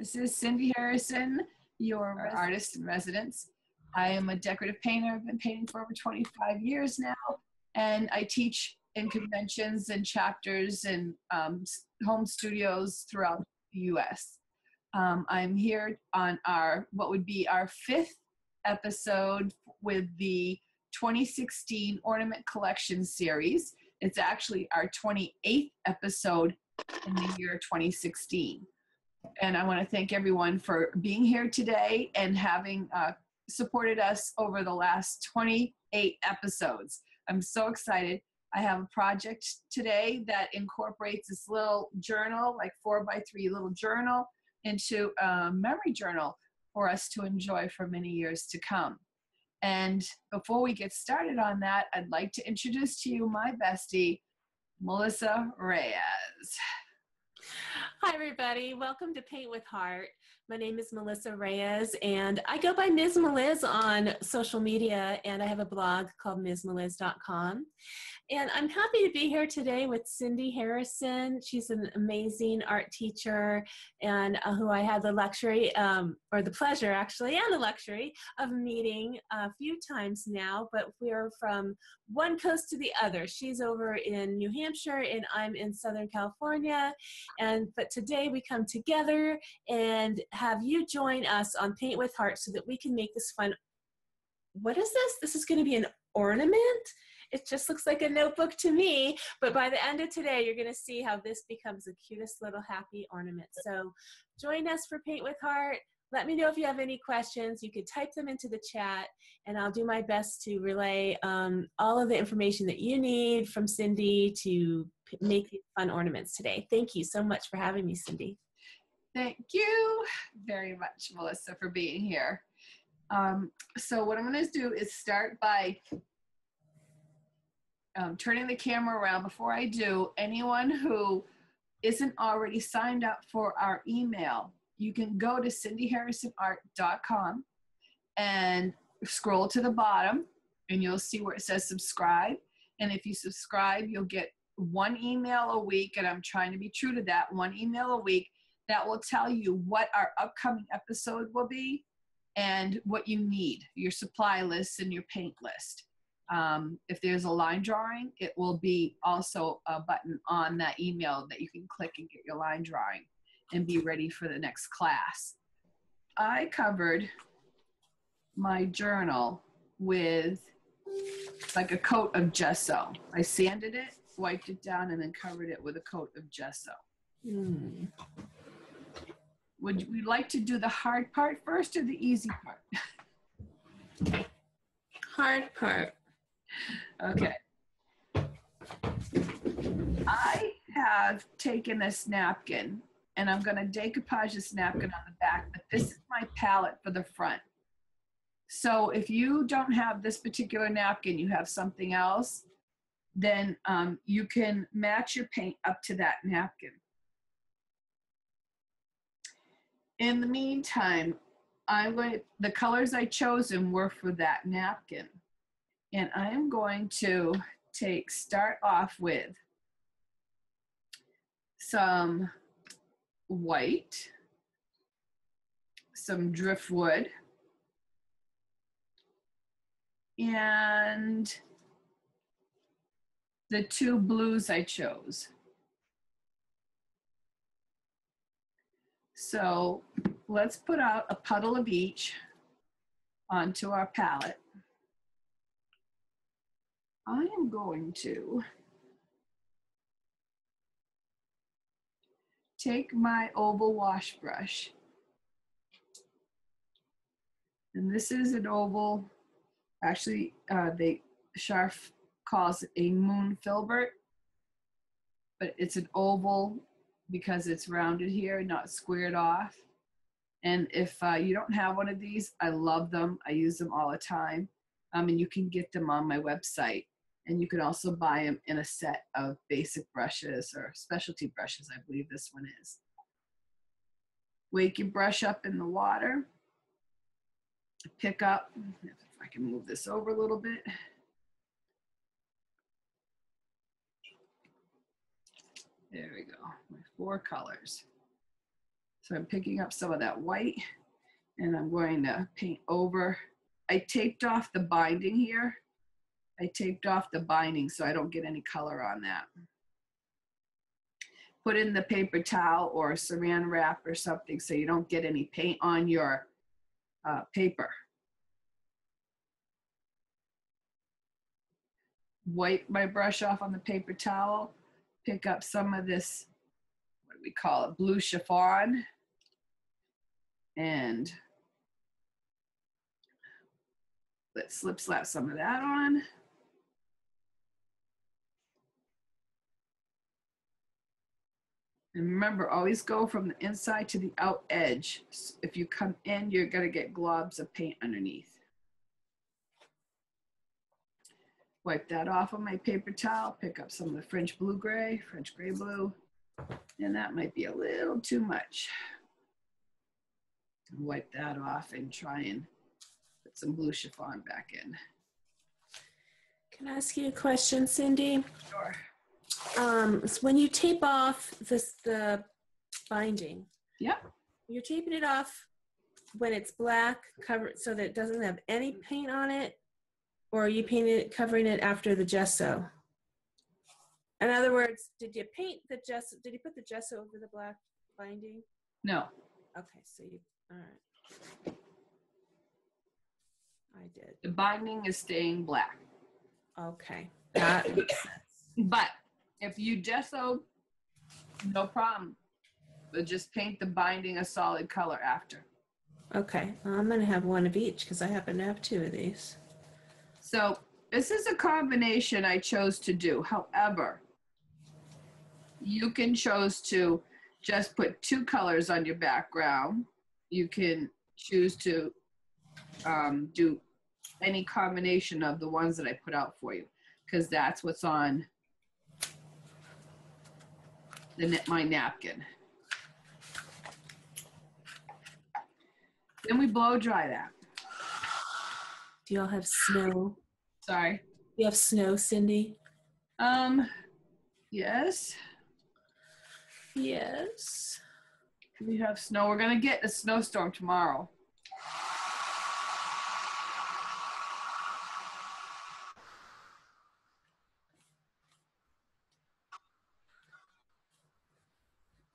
This is Cindy Harrison, your artist in residence. I am a decorative painter. I've been painting for over 25 years now, and I teach in conventions and chapters and home studios throughout the U.S. I'm here on what would be our 5th episode with the 2016 Ornament Collection series. It's actually our 28th episode in the year 2016. And I want to thank everyone for being here today and having supported us over the last 28 episodes. I'm so excited. I have a project today that incorporates this little journal, like 4x3 little journal, into a memory journal for us to enjoy for many years to come. And before we get started on that, I'd like to introduce to you my bestie, Melissa Reyes. Hi, everybody. Welcome to Paint with Heart. My name is Melissa Reyes, and I go by Ms. Meliz on social media, and I have a blog called MsMeliz.com. And I'm happy to be here today with Cindy Harrison. She's an amazing art teacher, and who I had the luxury, or the pleasure actually, and the luxury of meeting a few times now, but we're from one coast to the other. She's over in New Hampshire, and I'm in Southern California. But today we come together and have you join us on Paint with Heart so that we can make this fun. What is this? This is going to be an ornament? It just looks like a notebook to me, but by the end of today, you're gonna see how this becomes the cutest little happy ornament. So join us for Paint with Heart. Let me know if you have any questions. You could type them into the chat, and I'll do my best to relay all of the information that you need from Cindy to make these fun ornaments today. Thank you so much for having me, Cindy. Thank you very much, Melissa, for being here. So what I'm gonna do is start by turning the camera around. Before I do, anyone who isn't already signed up for our email, you can go to cindyharrisonart.com and scroll to the bottom, and you'll see where it says subscribe. And if you subscribe, you'll get one email a week, and I'm trying to be true to that, one email a week that will tell you what our upcoming episode will be and what you need, your supply list and your paint list. If there's a line drawing, it will be also a button on that email that you can click and get your line drawing and be ready for the next class. I covered my journal with like a coat of gesso. I sanded it, wiped it down, and then covered it with a coat of gesso. Would we like to do the hard part first or the easy part? Hard part. Okay. I have taken this napkin, and I'm going to decoupage this napkin on the back, but this is my palette for the front. So if you don't have this particular napkin, you have something else, then you can match your paint up to that napkin. In the meantime, the colors I chosen were for that napkin. And I am going to start off with some white, some driftwood, and the two blues I chose. So let's put out a puddle of each onto our palette. I am going to take my oval wash brush, and this is an oval, actually Scharf calls it a moon filbert, but it's an oval because it's rounded here, not squared off. And if you don't have one of these, I love them. I use them all the time. And you can get them on my website. And you can also buy them in a set of basic brushes or specialty brushes, I believe this one is. Wake your brush up in the water. Pick up, if I can move this over a little bit. There we go, my 4 colors. So So I'm picking up some of that white and I'm going to paint over. I taped off the binding here. I taped off the binding so I don't get any color on that. Put in the paper towel or saran wrap or something so you don't get any paint on your paper. Wipe my brush off on the paper towel. Pick up some of this, what do we call it, blue chiffon. And let's slip slap some of that on. And remember, always go from the inside to the out edge. If you come in, you're gonna get globs of paint underneath. Wipe that off on my paper towel, pick up some of the French gray blue, and that might be a little too much. Wipe that off and try and put some blue chiffon back in. Can I ask you a question, Cindy? Sure. So when you tape off the binding, yep, you're taping it off when it's black, covered so that it doesn't have any paint on it, or are you covering it after the gesso? In other words, did you paint the gesso? Did you put the gesso over the black binding? No. Okay, so you, all right. I did. The binding is staying black. Okay, that makes sense. But if you gesso, no problem. But just paint the binding a solid color after. Okay, well, I'm gonna have one of each because I happen to have two of these. So this is a combination I chose to do. However, you can choose to just put two colors on your background. You can choose to do any combination of the ones that I put out for you, because that's what's on my napkin. Then we blow dry that. Do y'all have snow? Sorry. You have snow, Cindy? Yes. Yes. We have snow. We're gonna get a snowstorm tomorrow.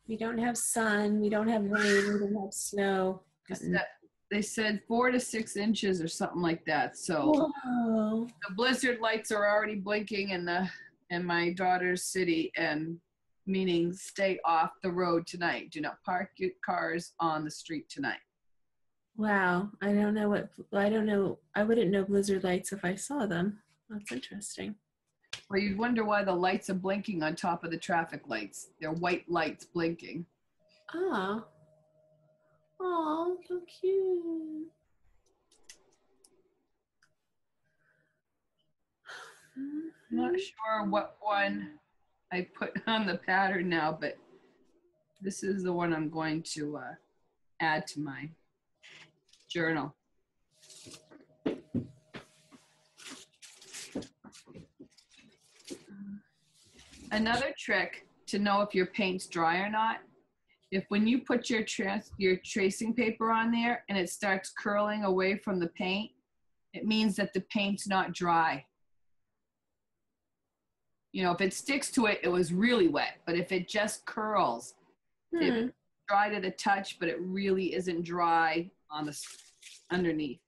We don't have sun, we don't have rain, we don't have snow. They said 4 to 6 inches or something like that. So whoa. The blizzard lights are already blinking in my daughter's city, and meaning stay off the road tonight. Do not park your cars on the street tonight. Wow, I don't know. I wouldn't know blizzard lights if I saw them. That's interesting. Well, you'd wonder why the lights are blinking on top of the traffic lights. They're white lights blinking. Oh. Oh, so cute. I'm not sure what one I put on the pattern now, but this is the one I'm going to add to my journal. Another trick to know if your paint's dry or not, if when you put your tracing paper on there and it starts curling away from the paint, it means that the paint's not dry. You know, if it sticks to it, it was really wet. But if it just curls, it's dry to the touch, but it really isn't dry on the underneath.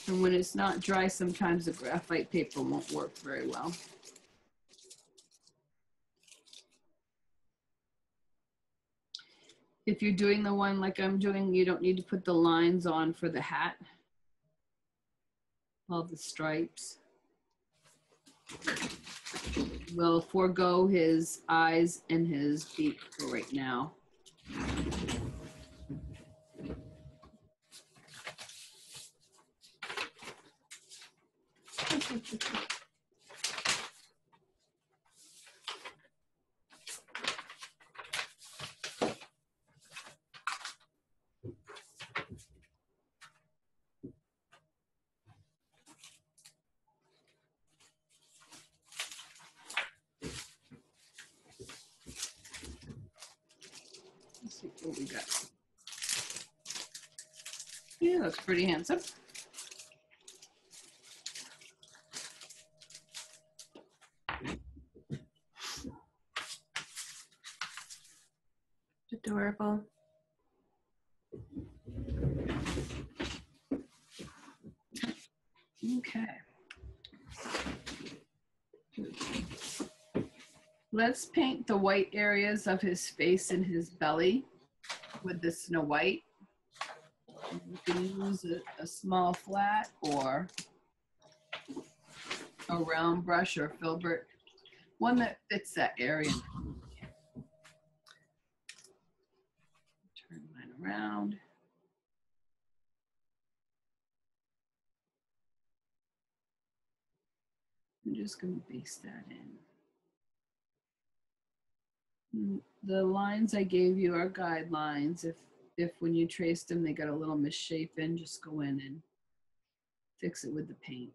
And when it's not dry, sometimes the graphite paper won't work very well. If you're doing the one like I'm doing, you don't need to put the lines on for the hat. All the stripes. We'll forego his eyes and his beak for right now. what we got. Yeah, looks pretty handsome. Adorable. Okay. Let's paint the white areas of his face and his belly with the Snow White. You can use a small flat or a round brush or filbert, one that fits that area. Turn mine around. I'm just going to base that in. The lines I gave you are guidelines. If when you traced them they got a little misshapen, just go in and fix it with the paint.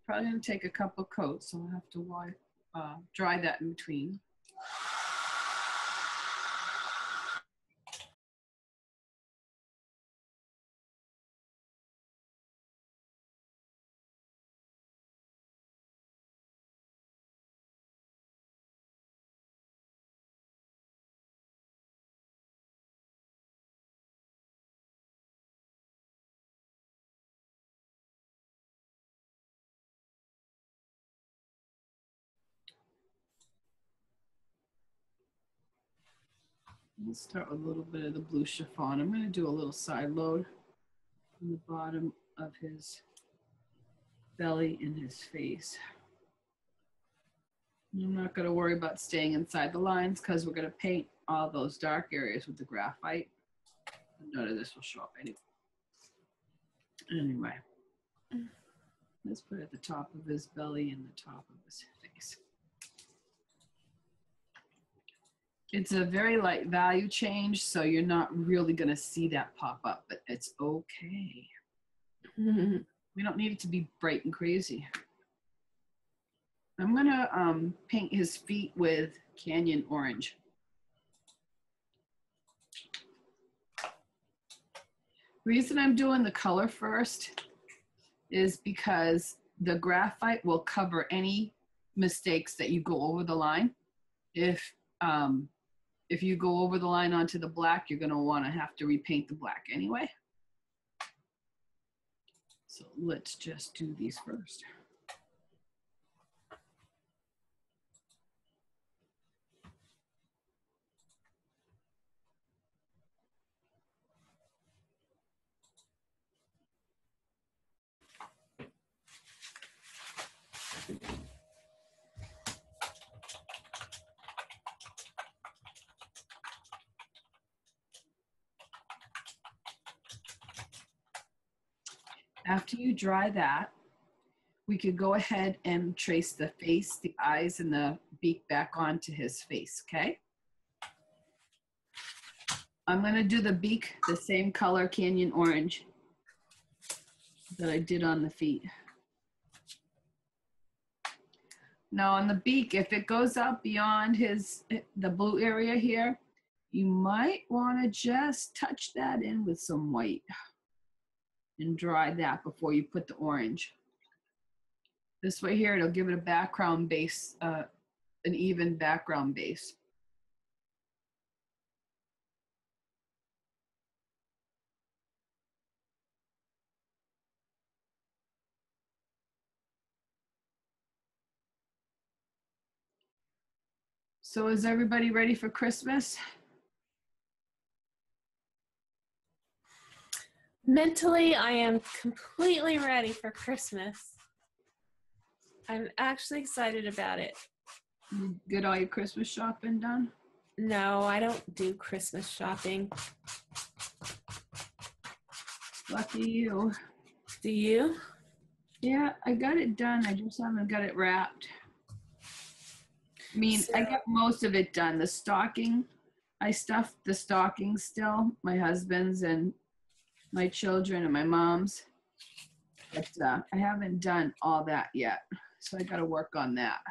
Probably going to take a couple coats, so I'll have to dry that in between. Let's start with a little bit of the blue chiffon. I'm going to do a little side load on the bottom of his belly and his face. I'm not going to worry about staying inside the lines because we're going to paint all those dark areas with the graphite. None of this will show up anyway. Let's put it at the top of his belly and the top of his face. It's a very light value change, so you're not really going to see that pop up, but it's okay. We don't need it to be bright and crazy. I'm going to paint his feet with Canyon Orange. Reason I'm doing the color first is because the graphite will cover any mistakes that you go over the line. If you go over the line onto the black, you're going to want to have to repaint the black anyway. So let's just do these first. After you dry that, we could go ahead and trace the face, the eyes, and the beak back onto his face, okay? I'm going to do the beak the same color, Canyon Orange, that I did on the feet. Now on the beak, if it goes out beyond the blue area here, you might want to just touch that in with some white and dry that before you put the orange. This way here, it'll give it a background base, an even background base. So is everybody ready for Christmas? Mentally, I am completely ready for Christmas. I'm actually excited about it. You get all your Christmas shopping done? No, I don't do Christmas shopping. Lucky you. Do you? Yeah, I got it done. I just haven't got it wrapped. I mean, I got most of it done. The stocking, I stuffed the stocking still, my husband's and my children and my mom's. But I haven't done all that yet. So I got to work on that.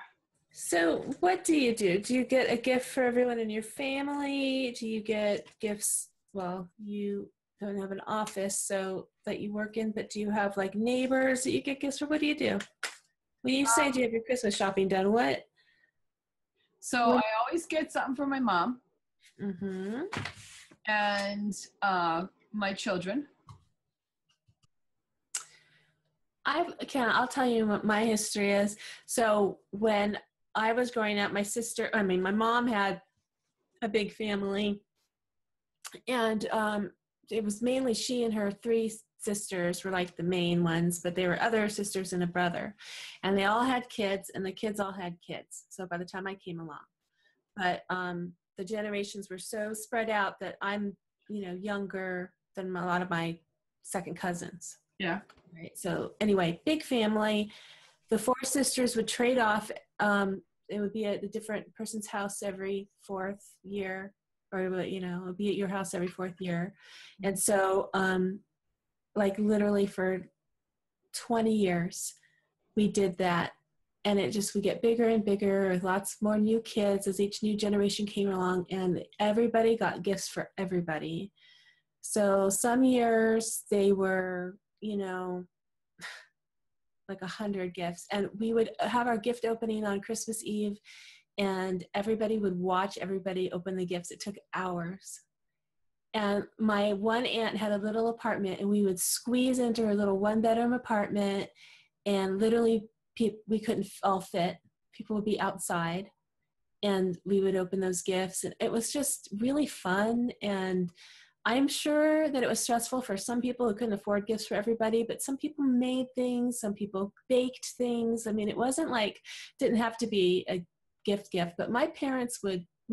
So what do? Do you get a gift for everyone in your family? Do you get gifts? Well, you don't have an office so that you work in, but do you have like neighbors that you get gifts for? What do you do? When you say do you have your Christmas shopping done, what? So I always get something for my mom. Mm-hmm. And my children. I'll tell you what my history is. So when I was growing up, my mom had a big family, and it was mainly she and her three sisters were like the main ones, but there were other sisters and a brother, and they all had kids, and the kids all had kids. So by the time I came along, but the generations were so spread out that I'm, younger than a lot of my second cousins. Yeah. Right. So anyway, big family. The four sisters would trade off. It would be at a different person's house every fourth year, or it would be at your house every fourth year. And so, like literally for 20 years, we did that. And it just would get bigger and bigger with lots more new kids as each new generation came along, and everybody got gifts for everybody. So some years they were, like 100 gifts, and we would have our gift opening on Christmas Eve, and everybody would watch everybody open the gifts. It took hours. And my one aunt had a little apartment, and we would squeeze into her little one-bedroom apartment, and literally we couldn't all fit. People would be outside, and we would open those gifts, and it was just really fun. And I'm sure that it was stressful for some people who couldn't afford gifts for everybody, but some people made things, some people baked things. I mean, it wasn't like, didn't have to be a gift, but my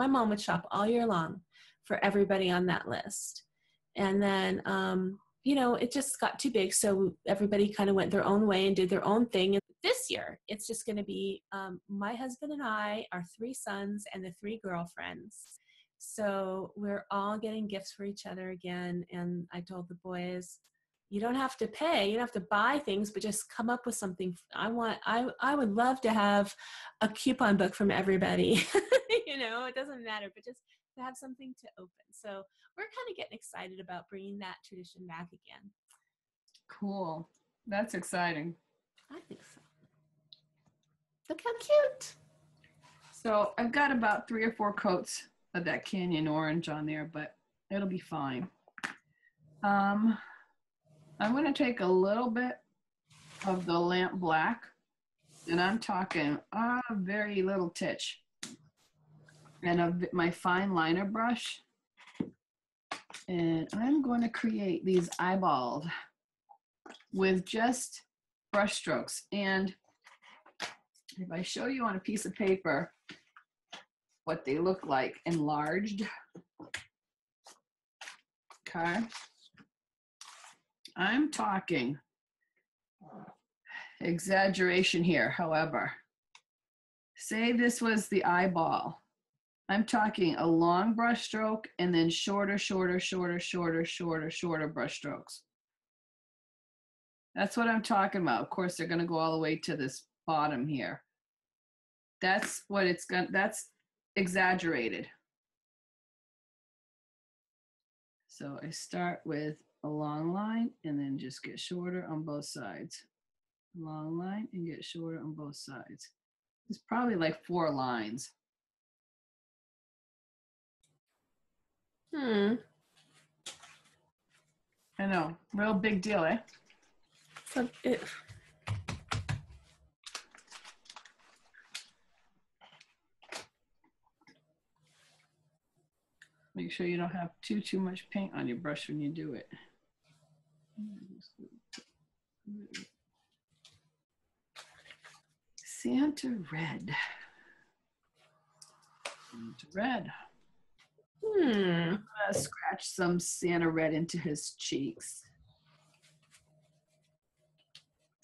mom would shop all year long for everybody on that list. And then, it just got too big. So everybody kind of went their own way and did their own thing. And this year, it's just going to be my husband and I, our three sons, and the three girlfriends. So we're all getting gifts for each other again. And I told the boys, you don't have to pay, you don't have to buy things, but just come up with something. I would love to have a coupon book from everybody. It doesn't matter, but just to have something to open. So we're kind of getting excited about bringing that tradition back again. Cool. That's exciting. I think so. Look how cute. So I've got about 3 or 4 coats of that canyon orange on there, but it'll be fine. I'm going to take a little bit of the lamp black, and I'm talking a very little titch, and my fine liner brush, and I'm going to create these eyeballs with just brush strokes. And if I show you on a piece of paper what they look like enlarged, okay, I'm talking exaggeration here. However, say this was the eyeball. I'm talking a long brush stroke and then shorter brush strokes. That's what I'm talking about. Of course, they're going to go all the way to this bottom here. That's what it's going to, that's exaggerated. So I start with a long line and then just get shorter on both sides. Long line and get shorter on both sides. It's probably like 4 lines. I know, real big deal, eh? So Make sure you don't have too much paint on your brush when you do it. Santa red. Santa red. I'm gonna scratch some Santa red into his cheeks.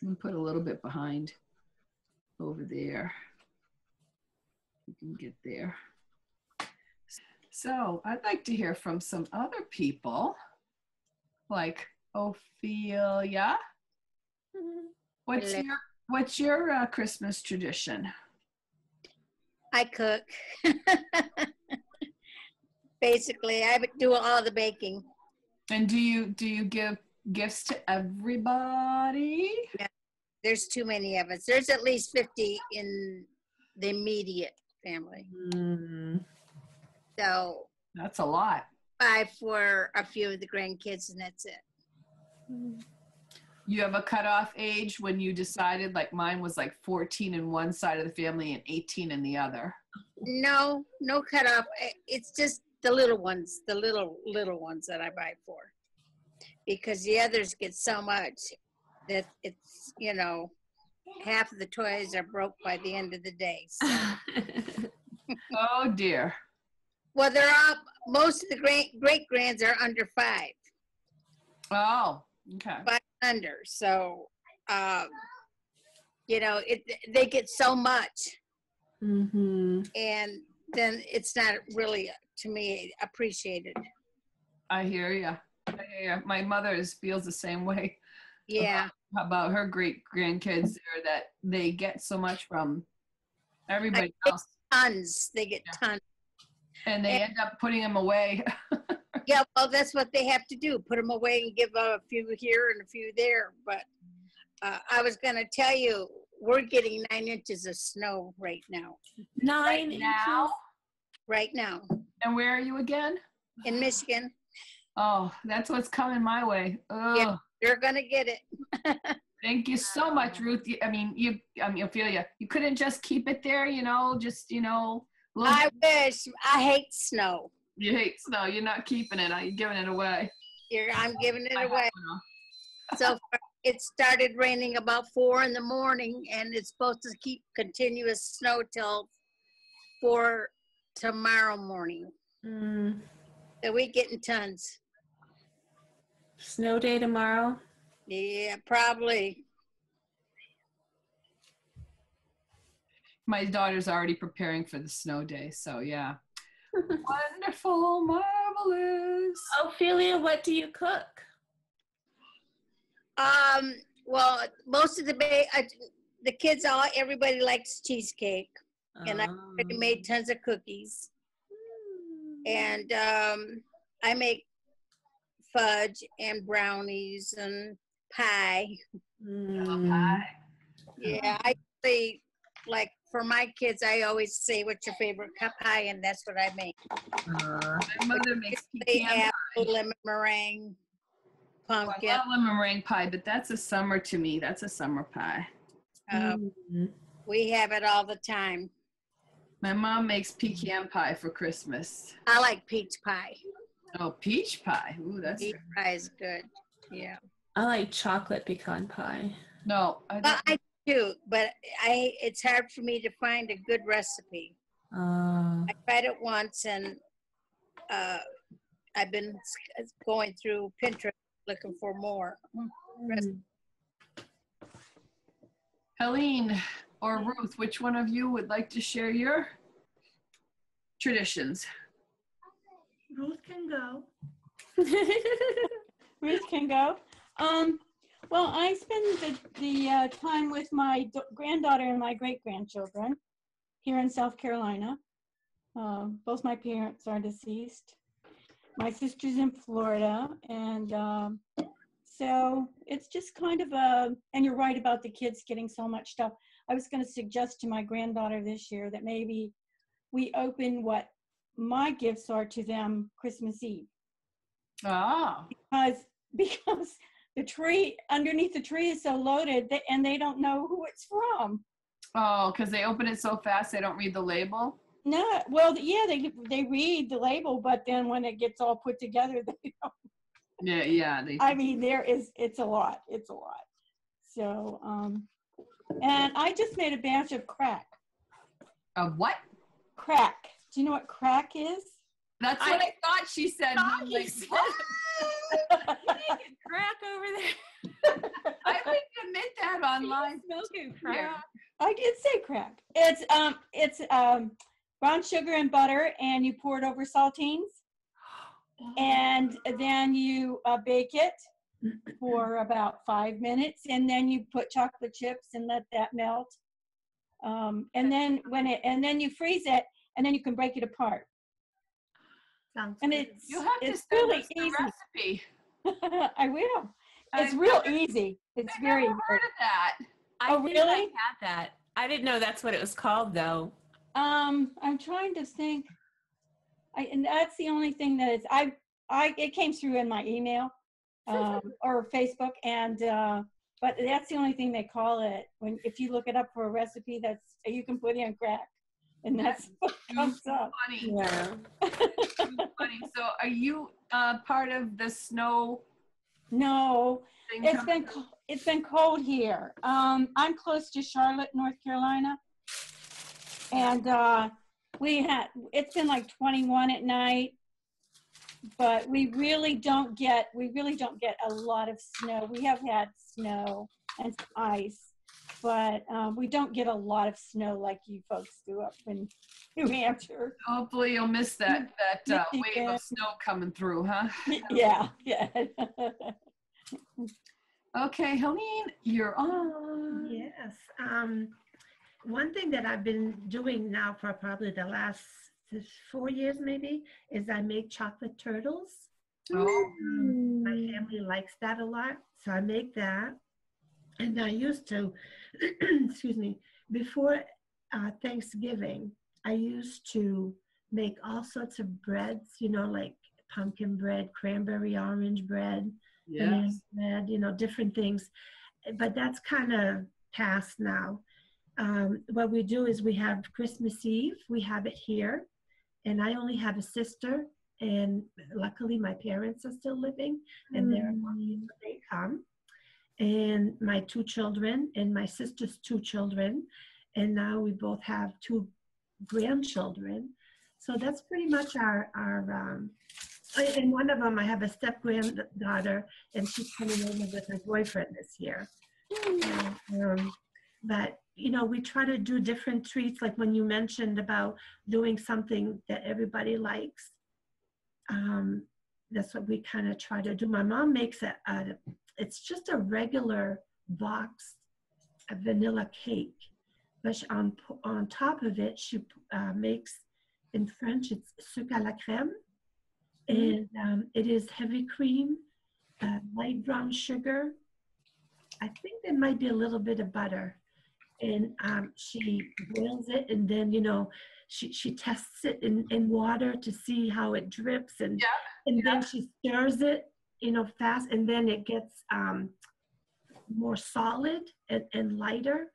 And put a little bit behind over there. You can get there. So I'd like to hear from some other people, like Ophelia. What's your Christmas tradition? I cook. Basically, I do all the baking. And do you give gifts to everybody? Yeah, there's too many of us. There's at least 50 in the immediate family. So that's a lot. 5 for a few of the grandkids, and that's it. You have a cutoff age when you decided, like mine was like 14 in one side of the family and 18 in the other? No cutoff. It's just the little ones, the little ones that I buy for. Because the others get so much that it's, you know, half of the toys are broke by the end of the day. So. Oh dear. Well, they're all, most of the great grands are under 5. Oh, okay. 5 under. So, you know, they get so much. And then it's not really, to me, appreciated. I hear you. My mother feels the same way. Yeah. About her great grandkids there, that they get so much from everybody else. Tons. They get tons. And they end up putting them away. Yeah, well, that's what they have to do. Put them away and give a few here and a few there. But I was going to tell you, we're getting 9 inches of snow right now. 9 inches? Right now. And where are you again? In Michigan. Oh, that's what's coming my way. Oh. Yeah, you're going to get it. Thank you so much, Ruth. I mean, Ophelia, you couldn't just keep it there, you know, just, you know. I wish. I hate snow. You hate snow. You're not keeping it. You're giving it away. I'm giving it away. So it started raining about 4 in the morning, and it's supposed to keep continuous snow till 4 tomorrow morning. So we getting tons. Snow day tomorrow? Yeah, probably. My daughter's already preparing for the snow day, so yeah. Wonderful, marvelous. Ophelia, what do you cook? Well, most of the kids, everybody likes cheesecake, and I already made tons of cookies. And I make fudge and brownies and pie. Pie. Yeah, I say, like, for my kids, I always say, what's your favorite pie? And that's what I make. My mother makes pecan pie. Lemon meringue, pumpkin. I love lemon meringue pie, but that's a summer to me. That's a summer pie. We have it all the time. My mom makes pecan pie for Christmas. I like peach pie. Oh, peach pie. Ooh, that's peach pie is good. Yeah. I like chocolate pecan pie. No, I do, but it's hard for me to find a good recipe. I tried it once, and I've been going through Pinterest looking for more. Helene or Ruth, which one of you would like to share your traditions? Ruth can go. Ruth can go. Well, I spend the time with my granddaughter and my great-grandchildren here in South Carolina. Both my parents are deceased. My sister's in Florida, and so it's just kind of and you're right about the kids getting so much stuff. I was going to suggest to my granddaughter this year that maybe we open what my gifts are to them Christmas Eve. Because the tree, underneath the tree is so loaded and they don't know who it's from. Oh, because they open it so fast they don't read the label? No, well, yeah, they read the label, but then when it gets all put together, they don't. Yeah. I mean, it's a lot. It's a lot. So, and I just made a batch of crack. Of what? Crack. Do you know what crack is? That's what I thought she said. I'm like, what? Crack over there. I wouldn't admit that online. Smoking crack. I did say crack. It's brown sugar and butter, and you pour it over saltines, and then you bake it for about 5 minutes, and then you put chocolate chips and let that melt. And then you freeze it, and then you can break it apart. Sounds And good. You have to it's send really us the easy. recipe. I will. It's I've real never- easy. It's I've very never heard of that. Oh, I think really? I had that. I didn't know that's what it was called, though. I'm trying to think. And that's the only thing that it's it came through in my email or Facebook, and but that's the only thing they call it. If you look it up for a recipe, you can put in crack, and that's what comes up. Funny. Yeah. Funny. So are you part of the snow No, thing? it's been cold here. I'm close to Charlotte, North Carolina, and it's been like 21 at night, but we really don't get a lot of snow. We have had snow and some ice, but we don't get a lot of snow like you folks do up in New Hampshire. Hopefully you'll miss that wave of snow coming through, huh? Yeah. Okay, Helene, you're on. Yes. One thing that I've been doing now for probably the last 4 years maybe is I make chocolate turtles. Oh. My family likes that a lot, so I make that. And I used to, excuse me, before Thanksgiving, I used to make all sorts of breads, like pumpkin bread, cranberry orange bread, banana bread, different things. But that's kind of past now. What we do is we have Christmas Eve, we have it here, and I only have a sister, and luckily my parents are still living, and they come, and my 2 children, and my sister's 2 children, and now we both have 2 grandchildren. So that's pretty much our and one of them, I have a step granddaughter, and she's coming over with her boyfriend this year. But we try to do different treats, like when you mentioned about doing something that everybody likes. That's what we kind of try to do. My mom makes it's just a regular box of vanilla cake, but on top of it, she makes, in French, it's sucre à la crème, and it is heavy cream, light brown sugar. I think there might be a little bit of butter. And she boils it, and then she tests it in water to see how it drips, and then she stirs it fast, and then it gets more solid and lighter,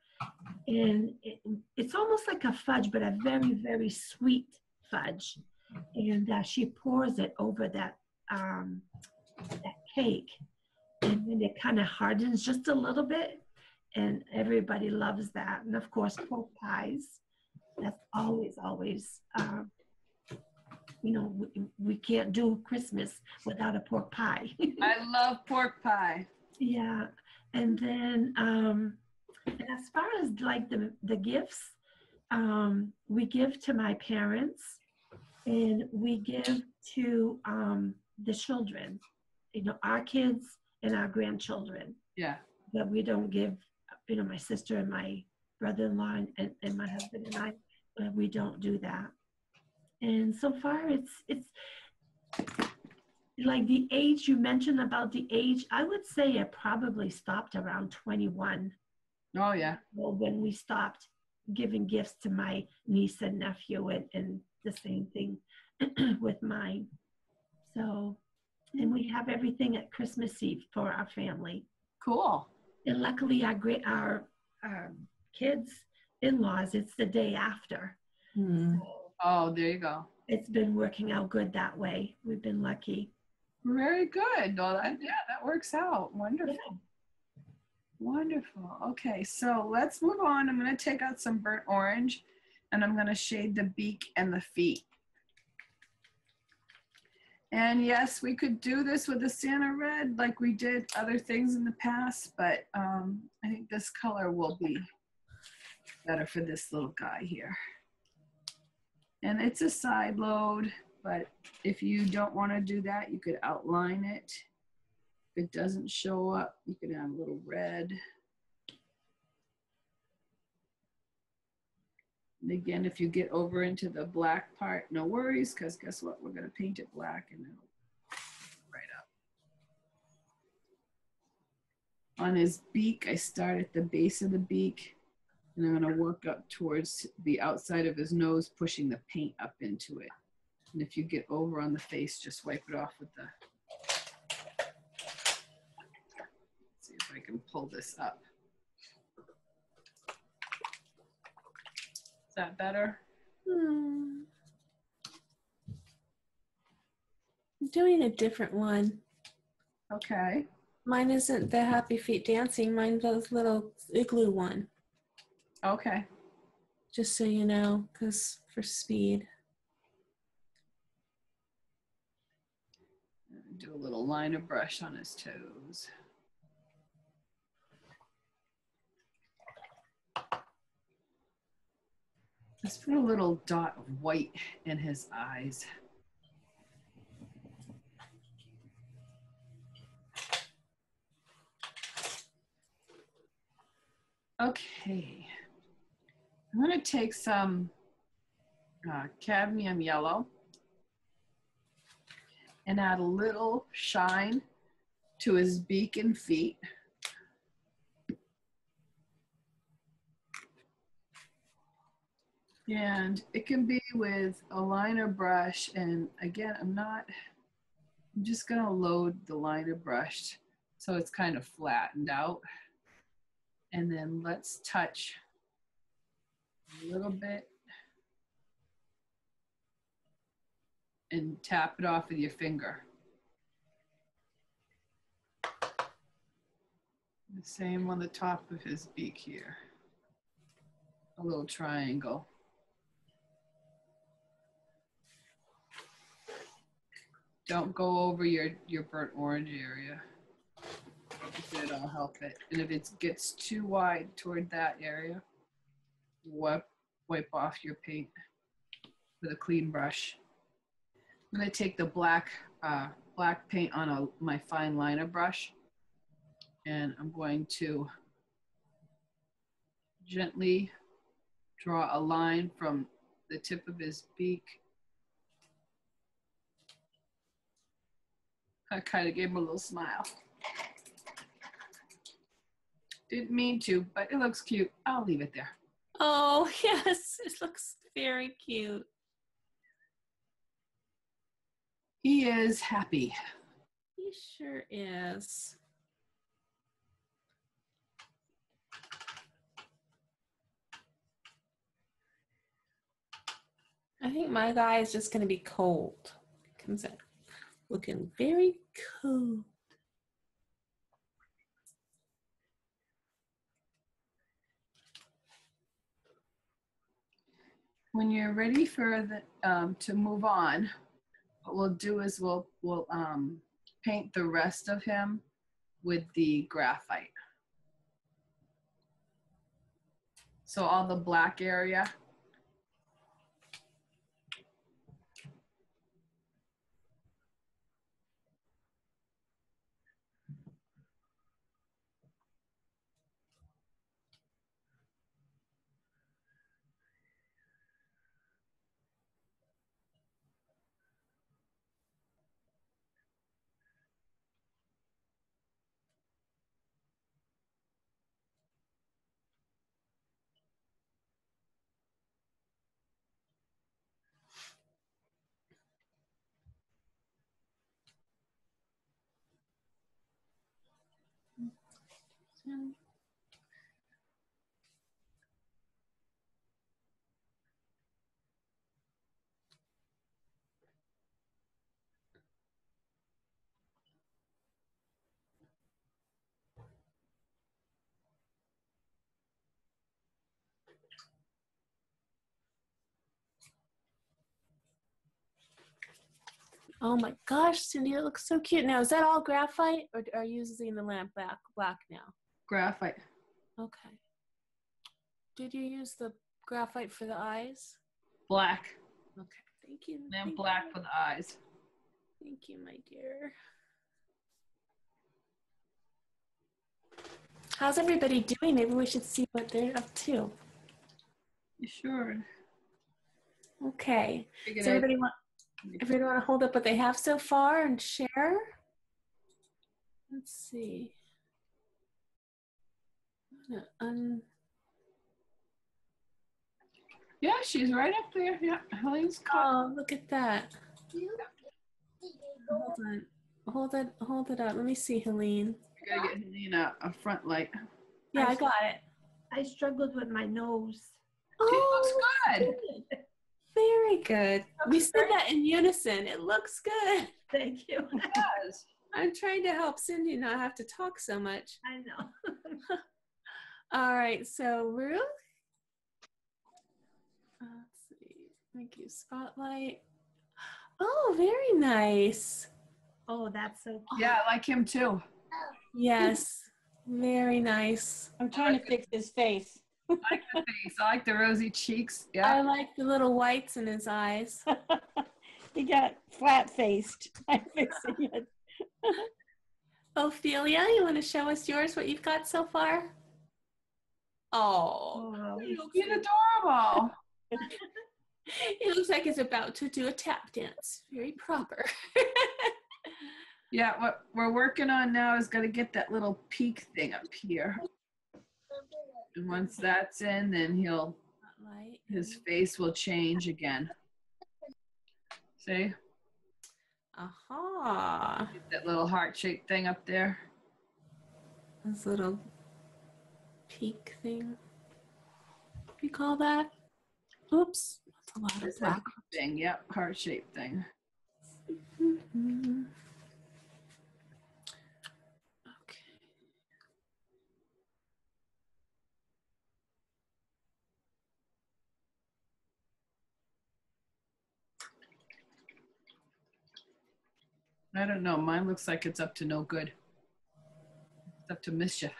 and it's almost like a fudge, but a very, very sweet fudge. And she pours it over that cake, and then it kind of hardens just a little bit. And everybody loves that. And of course, pork pies. That's always, we can't do Christmas without a pork pie. I love pork pie. Yeah. And then, and as far as like the gifts, we give to my parents, and we give to the children, our kids and our grandchildren. Yeah. But we don't give, my sister and my brother-in-law and my husband and I, we don't do that. And so far, it's like the age you mentioned about the age, I would say it probably stopped around 21. Oh, yeah. Well, when we stopped giving gifts to my niece and nephew, and the same thing with mine. So, and we have everything at Christmas Eve for our family. Cool. And luckily, our kids' in-laws, it's the day after. Oh, there you go. It's been working out good that way. We've been lucky. Very good. Well, that works out. Wonderful. Yeah. Wonderful. Okay, so let's move on. I'm going to take out some burnt orange and I'm going to shade the beak and the feet. And yes, we could do this with the Santa red like we did other things in the past, but I think this color will be better for this little guy here. And it's a side load, but if you don't want to do that, you could outline it. If it doesn't show up, you can add a little red. And again, if you get over into the black part, no worries, because guess what? We're going to paint it black and it'll right up. On his beak, I start at the base of the beak, and I'm going to work up towards the outside of his nose, pushing the paint up into it. And if you get over on the face, just wipe it off with the, let's see if I can pull this up. Is that better? I'm doing a different one. Okay. Mine isn't the Happy Feet dancing. Mine's the little igloo one. Okay. Just so you know, because for speed. Do a little liner brush on his toes. Let's put a little dot of white in his eyes. Okay. I'm going to take some cadmium yellow and add a little shine to his beak and feet. And it can be with a liner brush. And again, I'm just going to load the liner brush so it's kind of flattened out. And then let's touch a little bit and tap it off with your finger. The same on the top of his beak here. A little triangle. Don't go over your burnt orange area. It'll help it. And if it gets too wide toward that area, wipe off your paint with a clean brush. I'm going to take the black paint on my fine liner brush, and I'm going to gently draw a line from the tip of his beak. I kind of gave him a little smile. Didn't mean to, but it looks cute. I'll leave it there. Oh, yes, it looks very cute. He is happy. He sure is. I think my guy is just going to be cold. Comes in looking very cold. When you're ready for the to move on, what we'll do is we'll paint the rest of him with the graphite. So all the black area. Oh my gosh, Cindy, it looks so cute. Now, is that all graphite, or are you using the lamp black now? Graphite. Okay. Did you use the graphite for the eyes? Black. Okay, thank you. Lamp Thank black you. for the eyes. Thank you, my dear. How's everybody doing? Maybe we should see what they're up to. Sure. Okay. Figured Does everybody want to hold up what they have so far and share? Let's see. Yeah, she's right up there. Yeah, Helene's caught. Oh, look at that. Hold on. Hold it up. Let me see, Helene. You gotta get Helene a front light. Yeah, I got it. I struggled with my nose. Oh, She looks good. Very good. We said that in unison. It looks good. Thank you. It does. I'm trying to help Cindy not have to talk so much. I know. All right, so Ruth. Let's see. Thank you. Spotlight. Oh, very nice. Oh, that's so cute. Yeah, I like him too. Yes, very nice. I'm trying to fix his face. I like the face. I like the rosy cheeks. I Yeah. like the little whites in his eyes. He got flat-faced. I'm fixing it. Ophelia, you want to show us yours, what you've got so far? Oh, Oh, He's adorable. he looks like he's about to do a tap dance. Very proper. Yeah, what we're working on now is gonna get that little peak thing up here. And once that's in, then his face will change again. See? Aha. That little heart-shaped thing up there. This little peak thing. What do you call that? Oops. That's a lot of It's a black. thing, yep, heart-shaped thing. Mm-hmm. Okay. I don't know. Mine looks like it's up to no good. It's up to mischief.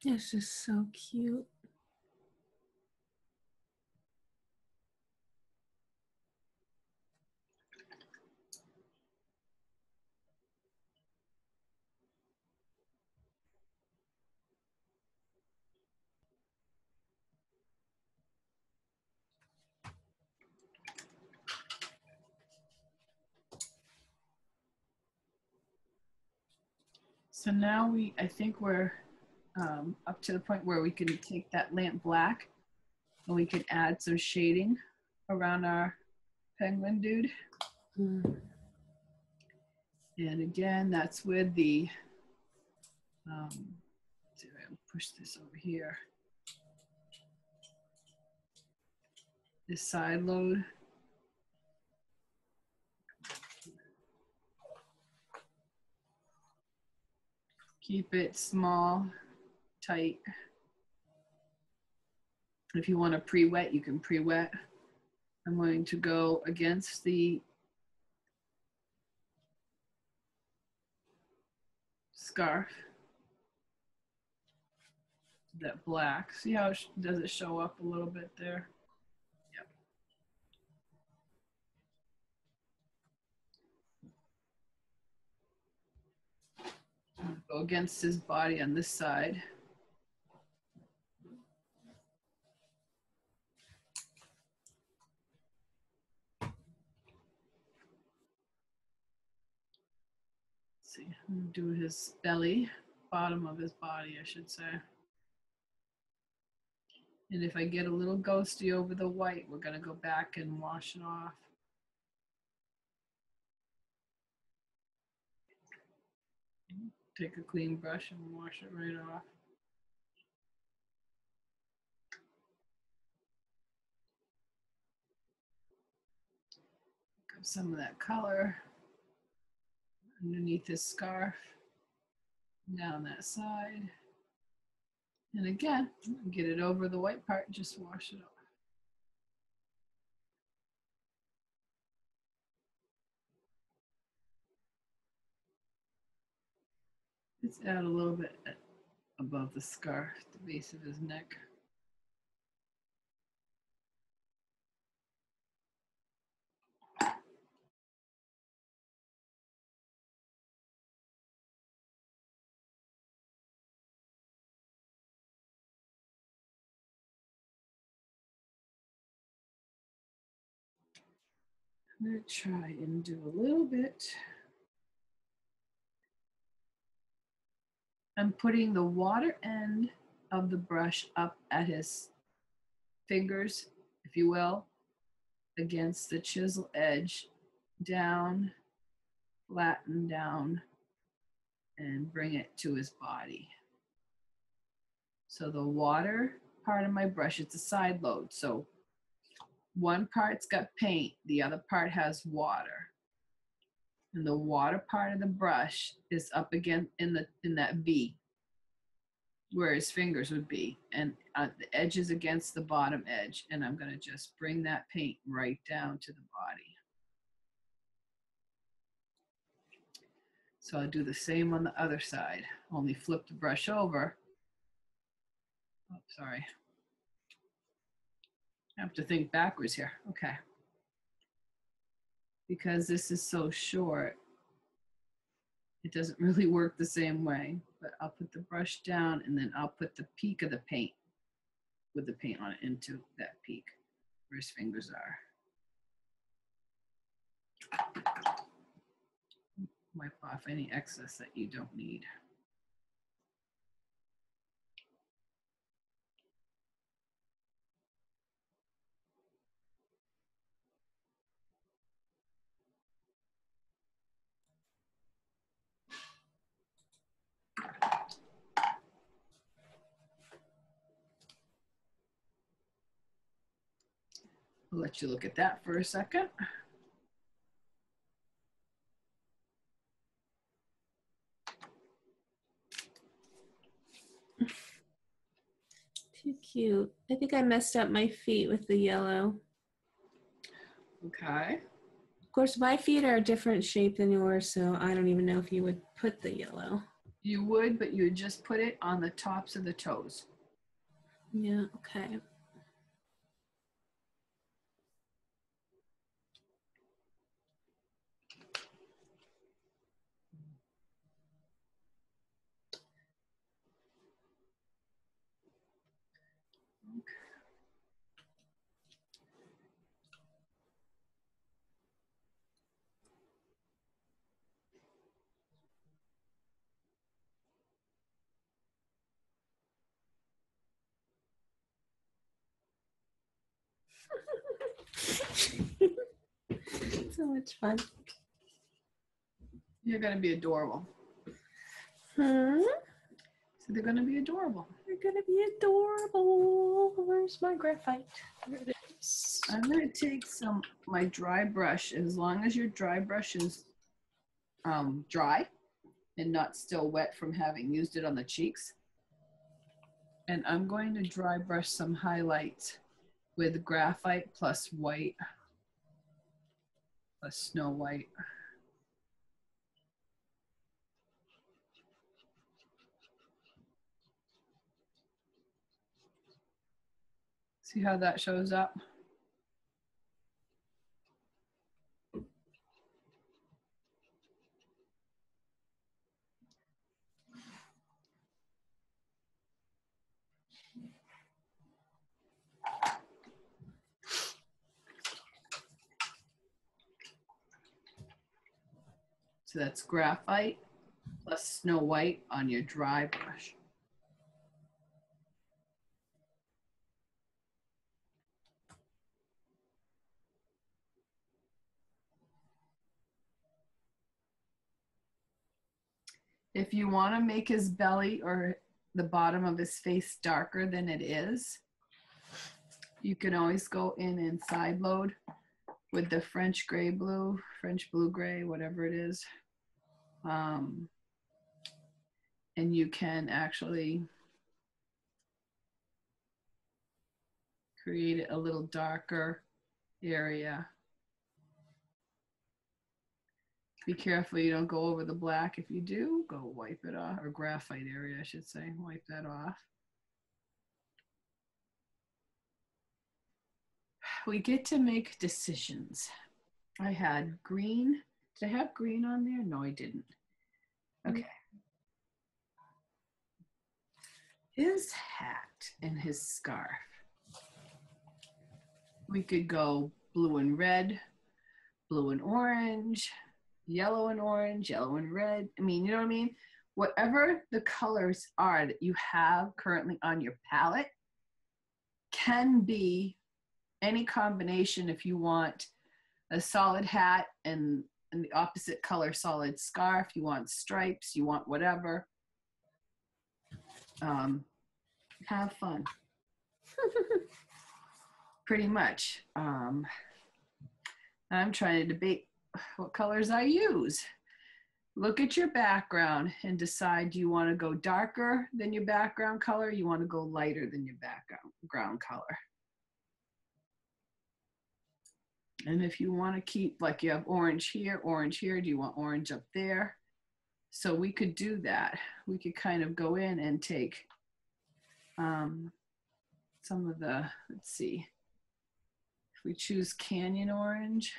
It's just so cute. So now I think we're up to the point where we can take that lamp black and we can add some shading around our penguin dude. Mm. And again, that's with the, I'll push this over here. This side load. Keep it small, tight. If you want to pre-wet, you can pre-wet. I'm going to go against the scarf, that black. See how does it show up a little bit there? Yep. Go against his body on this side. See, I'm gonna do his belly, bottom of his body, I should say. And if I get a little ghosty over the white, we're gonna go back and wash it off. Take a clean brush and wash it right off. some of that color underneath his scarf, down that side. And again, get it over the white part, just wash it off. Let's add a little bit above the scarf, the base of his neck. I'm going to try and do a little bit. I'm putting the water end of the brush up at his fingers, if you will, against the chisel edge, down, flatten down, and bring it to his body. So the water part of my brush, it's a side load. So one part's got paint, the other part has water. And the water part of the brush is up again in that V, where his fingers would be, and the edge is against the bottom edge, and I'm going to just bring that paint right down to the body. So I'll do the same on the other side, only flip the brush over. Oh, sorry. I have to think backwards here. Okay. Because this is so short, it doesn't really work the same way, but I'll put the brush down and then I'll put the peak of the paint with the paint on it into that peak where his fingers are. Wipe off any excess that you don't need. I'll let you look at that for a second. Too cute. I think I messed up my feet with the yellow. Okay. Of course, my feet are a different shape than yours, so I don't even know if you would put the yellow. You would, but you would just put it on the tops of the toes. Yeah, okay. So much fun. You're going to be adorable. Hmm? So they're going to be adorable. They're going to be adorable. Where's my graphite? There it is. I'm going to take my dry brush, as long as your dry brush is dry and not still wet from having used it on the cheeks. And I'm going to dry brush some highlights with graphite plus white, plus snow white. See how that shows up? So that's graphite plus snow white on your dry brush. If you want to make his belly or the bottom of his face darker than it is, you can always go in and side load with the French blue gray, whatever it is. And you can actually create it a little darker area. Be careful you don't go over the black. If you do, go wipe it off, or graphite area, I should say. Wipe that off. We get to make decisions. I had green. Did I have green on there? No, I didn't. Okay. His hat and his scarf. We could go blue and red, blue and orange, yellow and orange, yellow and red. I mean, you know what I mean? Whatever the colors are that you have currently on your palette can be any combination. If you want a solid hat and the opposite color solid scarf, you want stripes, you want whatever. Have fun. Pretty much. I'm trying to debate what colors I use. Look at your background and decide, do you want to go darker than your background color? You want to go lighter than your background color? And if you want to keep, like you have orange here, do you want orange up there? So we could do that. We could kind of go in and take some of the, let's see, if we choose Canyon Orange.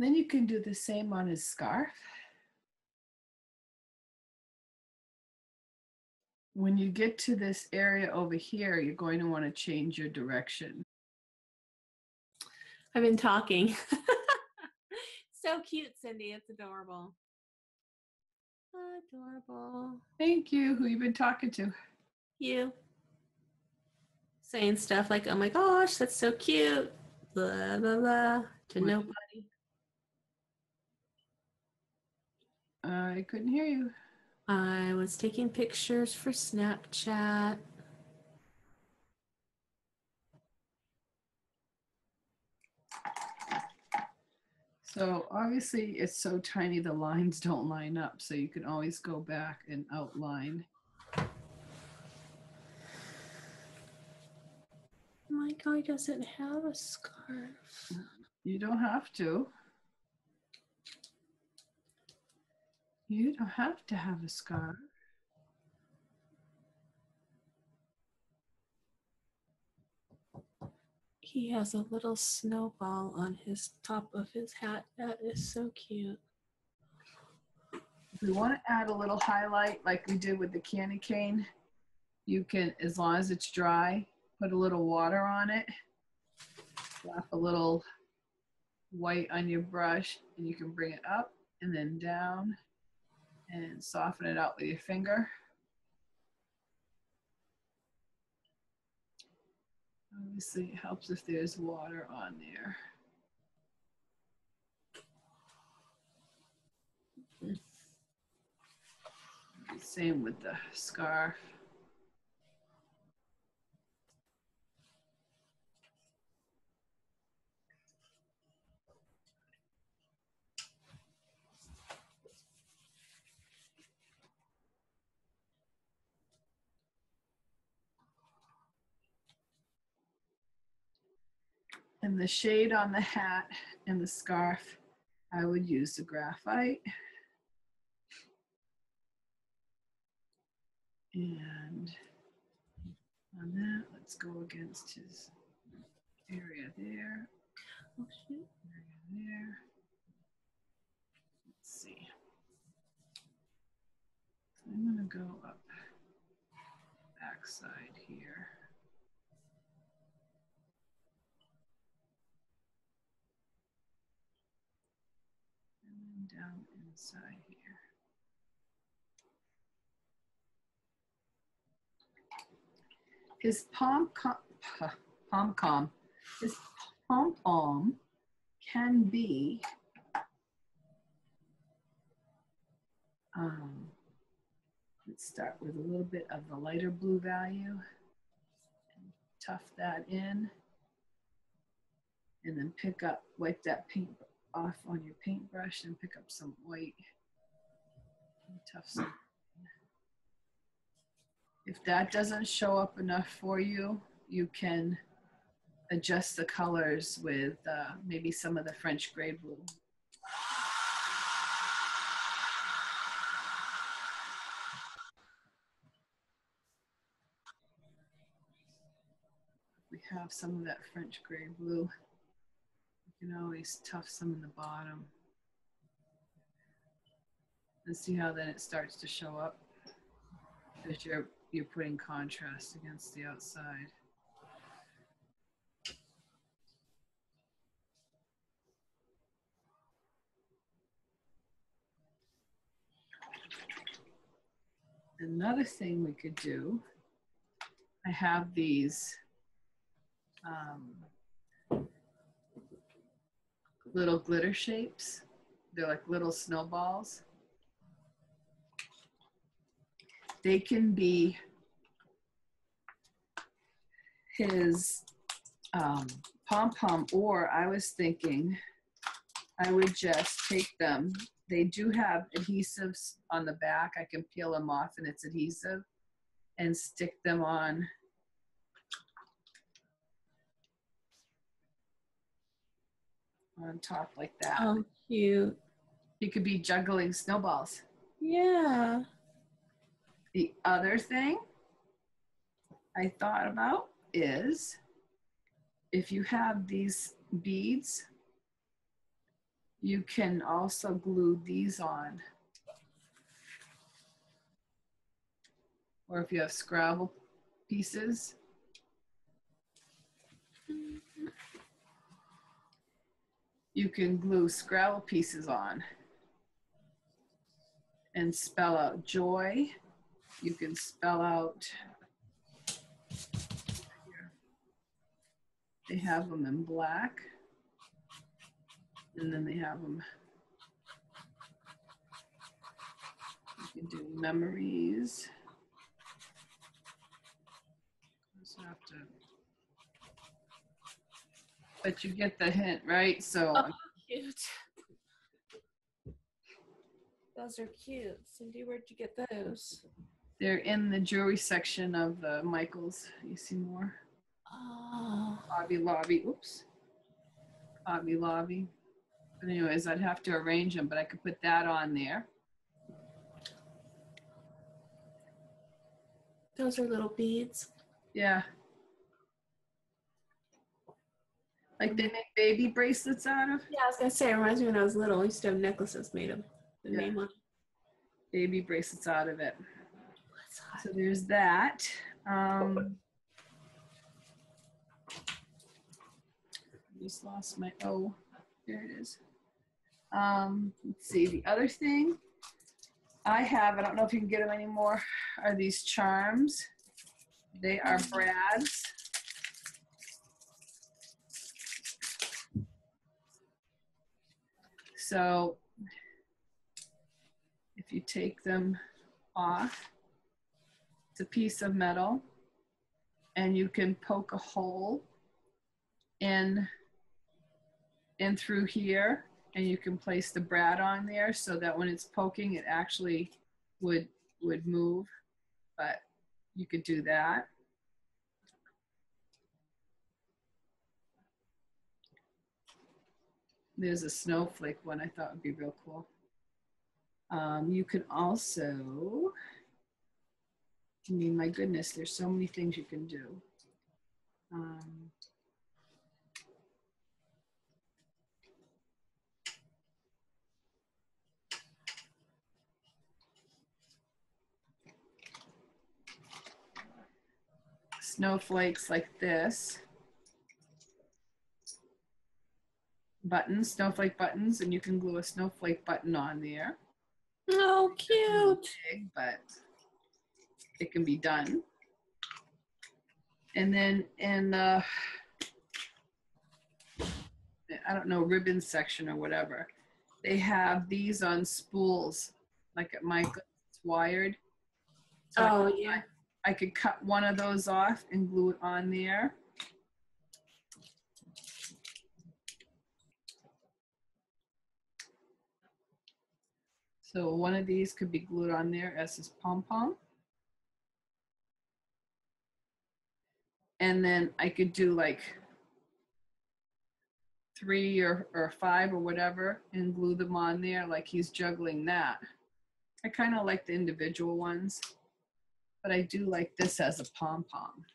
Then you can do the same on his scarf. When you get to this area over here, you're going to want to change your direction. I've been talking. So cute, Cindy. It's adorable. Adorable. Thank you. Who you been talking to? You. Saying stuff like, oh my gosh, that's so cute. Blah, blah, blah. To nobody. I couldn't hear you. I was taking pictures for Snapchat. So obviously it's so tiny the lines don't line up, so you can always go back and outline. My guy doesn't have a scarf. You don't have to. You don't have to have a scarf. He has a little snowball on his top of his hat. That is so cute. If you want to add a little highlight like we did with the candy cane, you can, as long as it's dry, put a little water on it, slap a little white on your brush, and you can bring it up and then down and soften it out with your finger. Obviously, it helps if there's water on there. Same with the scarf. And the shade on the hat and the scarf, I would use the graphite. And on that, let's go against his area there. Oh, shoot. Area there. Let's see. So I'm going to go up backside here. And then down inside here. His his pom-pom can be let's start with a little bit of the lighter blue value and tuff that in, and then pick up, wipe that paint off on your paintbrush and pick up some white and tuff some. If that doesn't show up enough for you, you can adjust the colors with maybe some of the French gray blue. We have some of that French gray blue. You can always tuff some in the bottom. And see how then it starts to show up as you're putting contrast against the outside. Another thing we could do, I have these little glitter shapes. They're like little snowballs. They can be his pom-pom, or I was thinking I would just take them. They do have adhesives on the back. I can peel them off and it's adhesive, and stick them on top like that. Oh, cute. You could be juggling snowballs. Yeah. The other thing I thought about is if you have these beads, you can also glue these on. Or if you have Scrabble pieces, you can glue Scrabble pieces on and spell out joy. You can spell out, they have them in black, and then they have them, you can do memories. Have to, but you get the hint, right? So oh, cute. Those are cute. Cindy, where'd you get those? They're in the jewelry section of the Michaels. You see more? Oh. Hobby Lobby. Oops. Hobby Lobby. But anyways, I'd have to arrange them, but I could put that on there. Those are little beads. Yeah. Like they make baby bracelets out of? Yeah, I was gonna say, it reminds me when I was little, I used to have necklaces made of the name on. Baby bracelets out of it. So there's that. I just lost my, oh, there it is. Let's see, the other thing I have, I don't know if you can get them anymore, are these charms. They are brads. So if you take them off, it's a piece of metal, and you can poke a hole in through here, and you can place the brad on there so that when it's poking, it actually would move, but you could do that. There's a snowflake one I thought would be real cool. You can also I mean, my goodness, there's so many things you can do. Snowflakes like this. Buttons, snowflake buttons, and you can glue a snowflake button on there. Oh, cute. Big, but it can be done. And then in the, I don't know, ribbon section or whatever, they have these on spools, like at Michael's, it's wired. So yeah. I could cut one of those off and glue it on there. So one of these could be glued on there as this pom-pom. And then I could do like 3 or 5 or whatever and glue them on there like he's juggling that. I kind of like the individual ones, but I do like this as a pom-pom.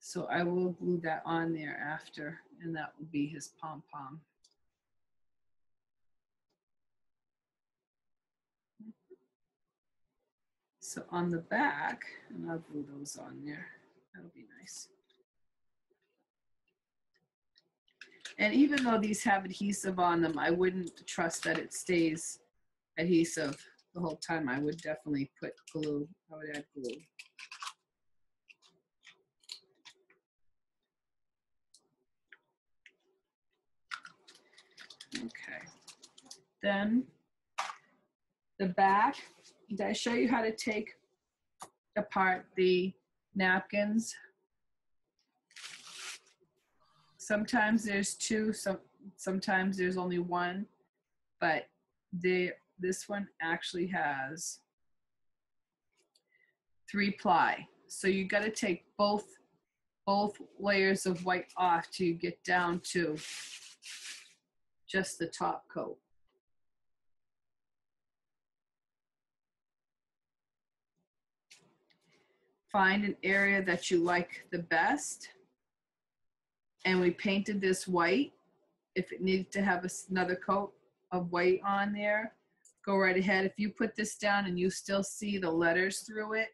So I will glue that on there after, and that will be his pom-pom. So on the back, and I'll glue those on there. That'll be nice. And even though these have adhesive on them, I wouldn't trust that it stays adhesive the whole time. I would definitely put glue. I would add glue. Okay. Then the back, did I show you how to take apart the napkins? Sometimes there's 2, sometimes there's only 1, but this one actually has 3 ply. So you got to take both layers of white off till you get down to just the top coat. Find an area that you like the best. And we painted this white. If it needed to have another coat of white on there, go right ahead. If you put this down and you still see the letters through it,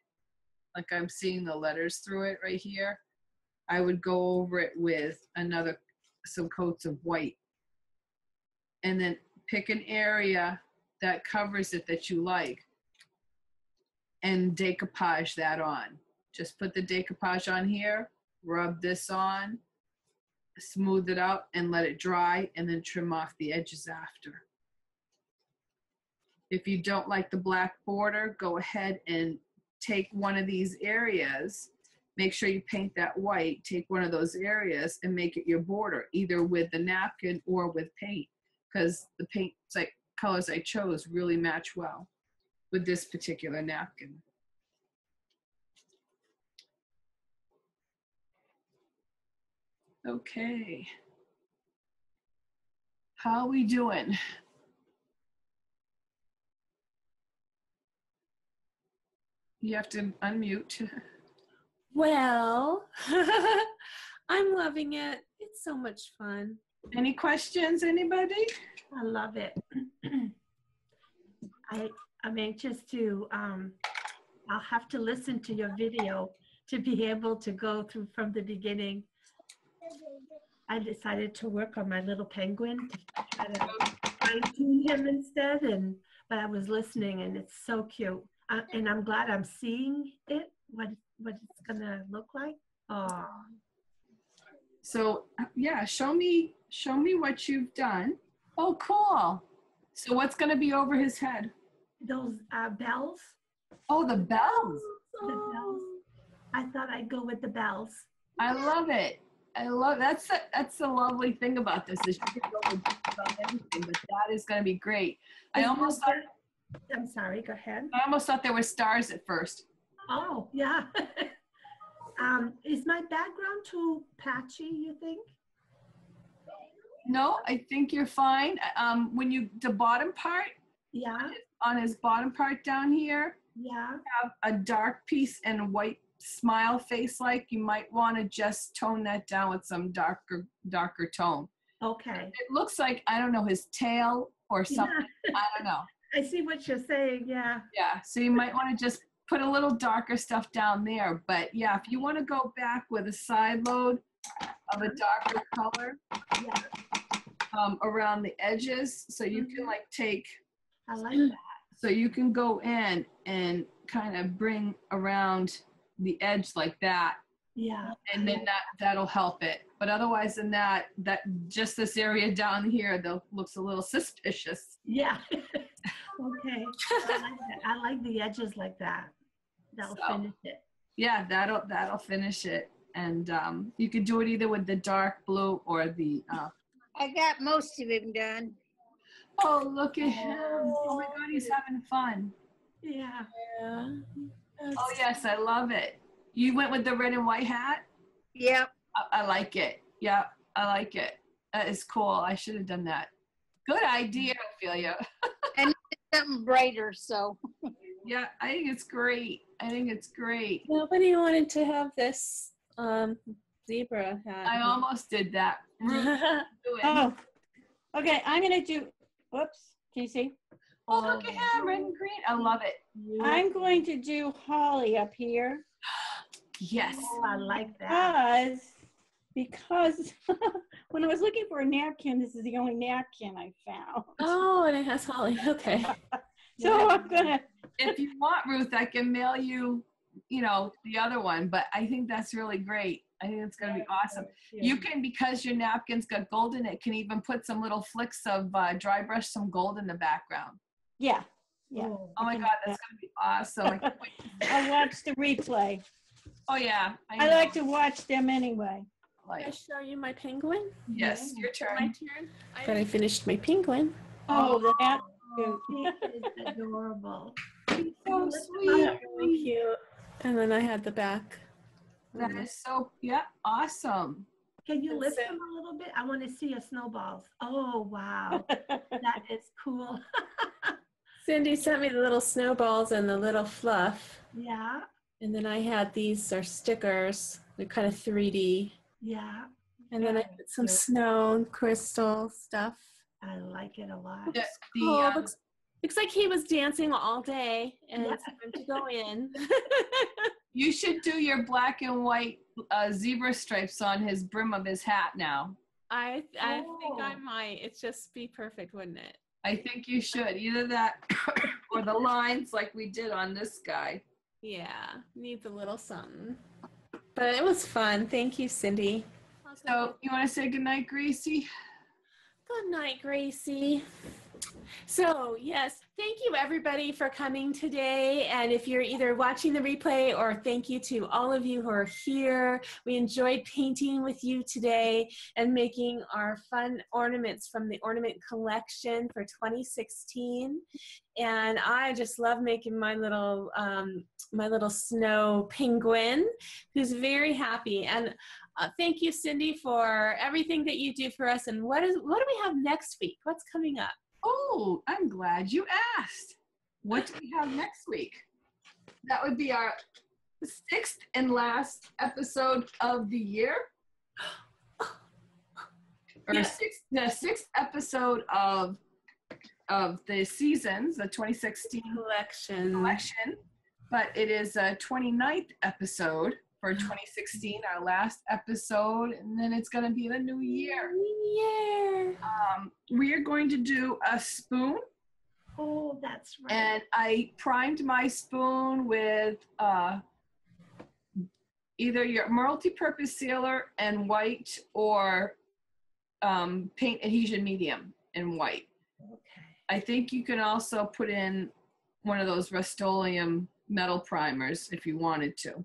like I'm seeing the letters through it right here, I would go over it with some coats of white. And then pick an area that covers it that you like and decoupage that on. Just put the decoupage on here, rub this on, smooth it out and let it dry, and then trim off the edges after. If you don't like the black border, go ahead and take one of these areas, make sure you paint that white, take one of those areas and make it your border, either with the napkin or with paint, because the paint colors I chose really match well with this particular napkin. Okay. How are we doing? You have to unmute. Well, I'm loving it. It's so much fun. Any questions, anybody? I love it. I'm anxious to, I'll have to listen to your video to be able to go through from the beginning. I decided to work on my little penguin to try to fine-tune him instead, but I was listening and it's so cute. And I'm glad I'm seeing it, what it's gonna look like. Oh. So yeah, show me what you've done. Oh, cool. So what's gonna be over his head? Those bells. Oh, the bells. The bells. I thought I'd go with the bells. I love it. That's the lovely thing about this is you can go with about everything, but that is gonna be great. I'm sorry, go ahead. I almost thought there were stars at first. Oh, yeah. Is my background too patchy, you think? No, I think you're fine. When the bottom part, Yeah, on his bottom part down here, yeah. have a dark piece and a white smile face, like you might want to just tone that down with some darker tone. Okay. It looks like, I don't know, his tail or something. Yeah. I don't know. I see what you're saying, yeah. Yeah, so you might want to just put a little darker stuff down there. But yeah, if you want to go back with a side load of a darker color around the edges, so you can like take, I like that. so you can go in and kind of bring around the edge like that. Yeah. And then that'll help it. But otherwise than that just this area down here, that looks a little suspicious. Yeah. Okay. I like that. I like the edges like that. That'll finish it. Yeah, that'll finish it. And you could do it either with the dark blue or the I got most of him done. oh, look at him. Oh my God, he's having fun. Yeah. Yeah. Oh yes, I love it. You went with the red and white hat? Yep. I like it. Yeah, I like it. That is cool. I should have done that. Good idea, Ophelia. And something brighter, so. Yeah, I think it's great. I think it's great. Nobody wanted to have this zebra hat. I almost did that. Ruth, do it. Oh, okay. I'm gonna do. Whoops. Can you see? Oh, look at him, red and green. I love it. I'm going to do holly up here. Yes. Oh, I like that. Because when I was looking for a napkin, this is the only napkin I found. Oh, and it has holly. Okay. So I'm gonna. If you want, Ruth, I can mail you, the other one. But I think that's really great. I think it's going to be awesome. You can, because your napkin's got gold in it, can even put some little flicks of dry brush, some gold in the background. Yeah. Yeah. Oh my God, that's going to be awesome. I can't wait. I'll watch the replay. Oh yeah. I like to watch them anyway. Can I show you my penguin? Yes, your My turn. turn. But I finished my penguin. Oh, that's Oh, he is adorable. So sweet. Really cute. And then I had the back. That is so, yeah, awesome. Can you lift him a little bit? I want to see your snowballs. Oh, wow. That is cool. Cindy sent me the little snowballs and the little fluff. Yeah. And then I had these are stickers. They're kind of 3D. Yeah. And then I put some snow and crystal stuff. I like it a lot. Looks like he was dancing all day and it's time to go in. You should do your black and white zebra stripes on his brim of his hat now. I think I might. It's just be perfect, wouldn't it? I think you should. Either that or the lines like we did on this guy. Yeah, needs a little something. But it was fun. Thank you, Cindy. So you want to say goodnight, Gracie? Good night, Gracie. So yes, thank you everybody for coming today. And if you're either watching the replay or thank you to all of you who are here. We enjoyed painting with you today and making our fun ornaments from the Ornament Collection for 2016. And I just love making my little snow penguin who's very happy. And thank you, Cindy, for everything that you do for us. And what do we have next week? What's coming up? Oh, I'm glad you asked. What do we have next week? That would be our 6th and last episode of the year. Or the 6th episode of the seasons, the 2016 collection. But it is a 29th episode for 2016, our last episode, and then it's going to be the new year. We are going to do a spoon. Oh, that's right. And I primed my spoon with either your multi-purpose sealer and white or paint adhesion medium in white. Okay. I think you can also put in one of those Rust-Oleum metal primers if you wanted to.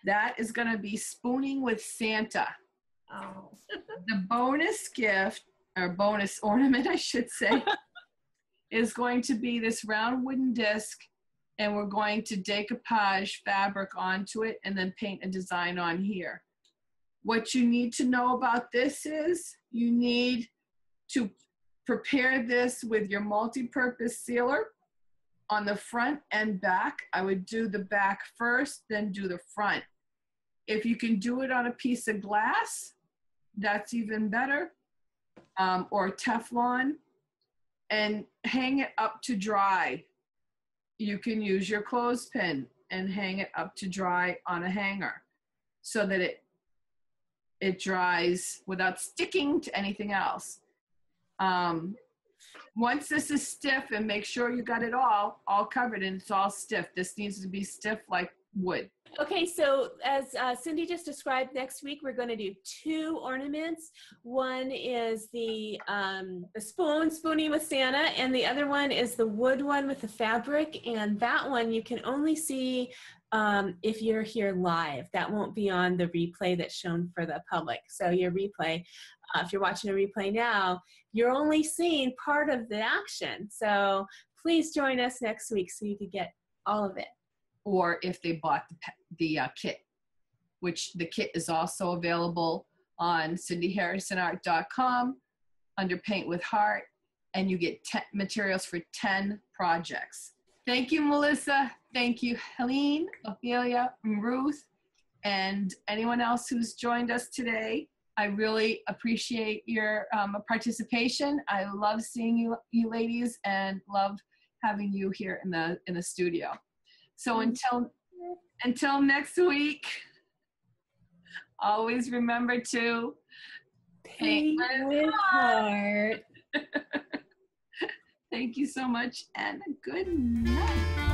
That is going to be spooning with Santa. Oh. The bonus gift, or bonus ornament, I should say, is going to be this round wooden disc, and we're going to decoupage fabric onto it and then paint a design on here. What you need to know about this is you need to prepare this with your multi-purpose sealer on the front and back. I would do the back first, then do the front. If you can do it on a piece of glass, that's even better, or Teflon, and hang it up to dry. You can use your clothespin and hang it up to dry on a hanger so that it dries without sticking to anything else. Once this is stiff, and make sure you got it all covered and it's all stiff. This needs to be stiff like wood. Okay, so as Cindy just described, next week we're going to do 2 ornaments. One is the spoonie with Santa, and the other one is the wood one with the fabric. And that one you can only see if you're here live. That won't be on the replay that's shown for the public. So your replay, if you're watching a replay now, you're only seeing part of the action. So please join us next week so you can get all of it. Or if they bought the kit, which the kit is also available on cindyharrisonart.com under Paint with Heart, and you get 10 materials for 10 projects. Thank you, Melissa. Thank you, Helene, Ophelia, and Ruth, and anyone else who's joined us today. I really appreciate your participation. I love seeing you ladies, and love having you here in the studio. So until next week, always remember to paint with heart. Thank you so much, and good night.